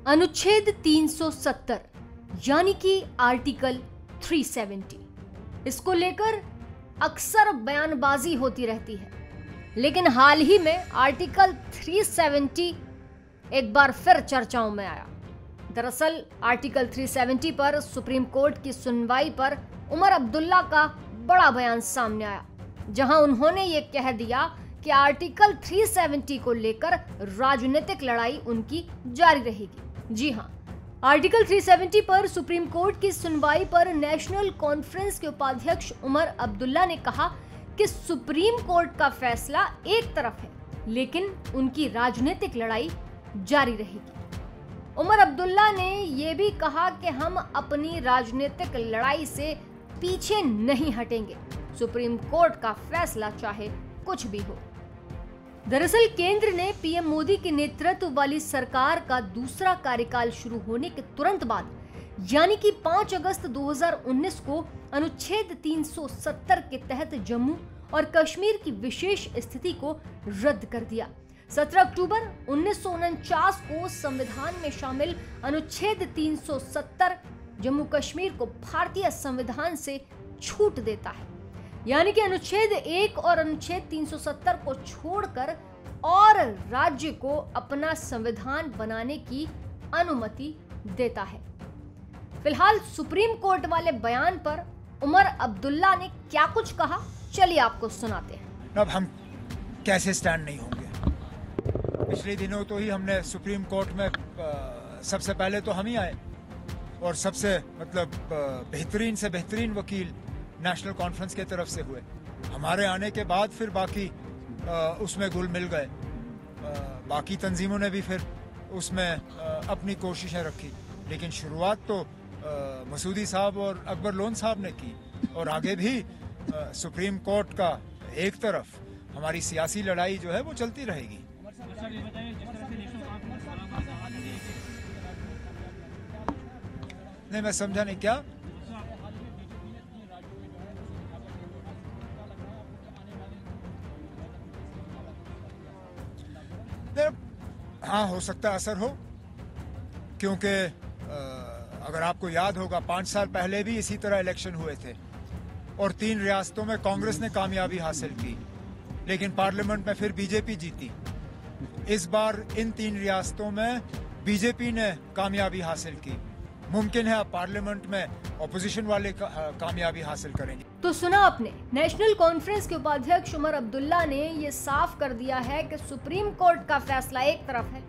अनुच्छेद 370 यानी कि आर्टिकल 370, इसको लेकर अक्सर बयानबाजी होती रहती है, लेकिन हाल ही में आर्टिकल 370 एक बार फिर चर्चाओं में आया। दरअसल आर्टिकल 370 पर सुप्रीम कोर्ट की सुनवाई पर उमर अब्दुल्ला का बड़ा बयान सामने आया, जहां उन्होंने ये कह दिया कि आर्टिकल 370 को लेकर राजनीतिक लड़ाई उनकी जारी रहेगी। जी हां, आर्टिकल 370 पर सुप्रीम कोर्ट की सुनवाई पर नेशनल कॉन्फ्रेंस के उपाध्यक्ष उमर अब्दुल्ला ने कहा कि सुप्रीम कोर्ट का फैसला एक तरफ है, लेकिन उनकी राजनीतिक लड़ाई जारी रहेगी। उमर अब्दुल्ला ने यह भी कहा कि हम अपनी राजनीतिक लड़ाई से पीछे नहीं हटेंगे, सुप्रीम कोर्ट का फैसला चाहे कुछ भी हो। दरअसल केंद्र ने पीएम मोदी के नेतृत्व वाली सरकार का दूसरा कार्यकाल शुरू होने के तुरंत बाद यानी कि 5 अगस्त 2019 को अनुच्छेद 370 के तहत जम्मू और कश्मीर की विशेष स्थिति को रद्द कर दिया। 17 अक्टूबर 1949 को संविधान में शामिल अनुच्छेद 370 जम्मू कश्मीर को भारतीय संविधान से छूट देता है, यानी कि अनुच्छेद 1 और अनुच्छेद 370 को छोड़कर और राज्य को अपना संविधान बनाने की अनुमति देता है। फिलहाल सुप्रीम कोर्ट वाले बयान पर उमर अब्दुल्ला ने क्या कुछ कहा, चलिए आपको सुनाते हैं। अब हम कैसे स्टैंड नहीं होंगे। पिछले दिनों तो ही हमने सुप्रीम कोर्ट में सबसे पहले तो हम ही आए और सबसे बेहतरीन से बेहतरीन वकील नेशनल कॉन्फ्रेंस की तरफ से हुए। हमारे आने के बाद फिर बाकी उसमें घुल मिल गए, बाकी तंजीमों ने भी फिर उसमें अपनी कोशिशें रखी, लेकिन शुरुआत तो मसूदी साहब और अकबर लोन साहब ने की और आगे भी सुप्रीम कोर्ट का एक तरफ हमारी सियासी लड़ाई जो है वो चलती रहेगी। नहीं, मैं समझा नहीं क्या। हाँ, हो सकता है असर हो, क्योंकि अगर आपको याद होगा 5 साल पहले भी इसी तरह इलेक्शन हुए थे और 3 रियासतों में कांग्रेस ने कामयाबी हासिल की, लेकिन पार्लियामेंट में फिर बीजेपी जीती। इस बार इन 3 रियासतों में बीजेपी ने कामयाबी हासिल की। मुमकिन है अब पार्लियामेंट में ऑपोजिशन वाले कामयाबी हासिल करेंगे। तो सुना आपने, नेशनल कॉन्फ्रेंस के उपाध्यक्ष उमर अब्दुल्ला ने ये साफ कर दिया है कि सुप्रीम कोर्ट का फैसला एक तरफ है,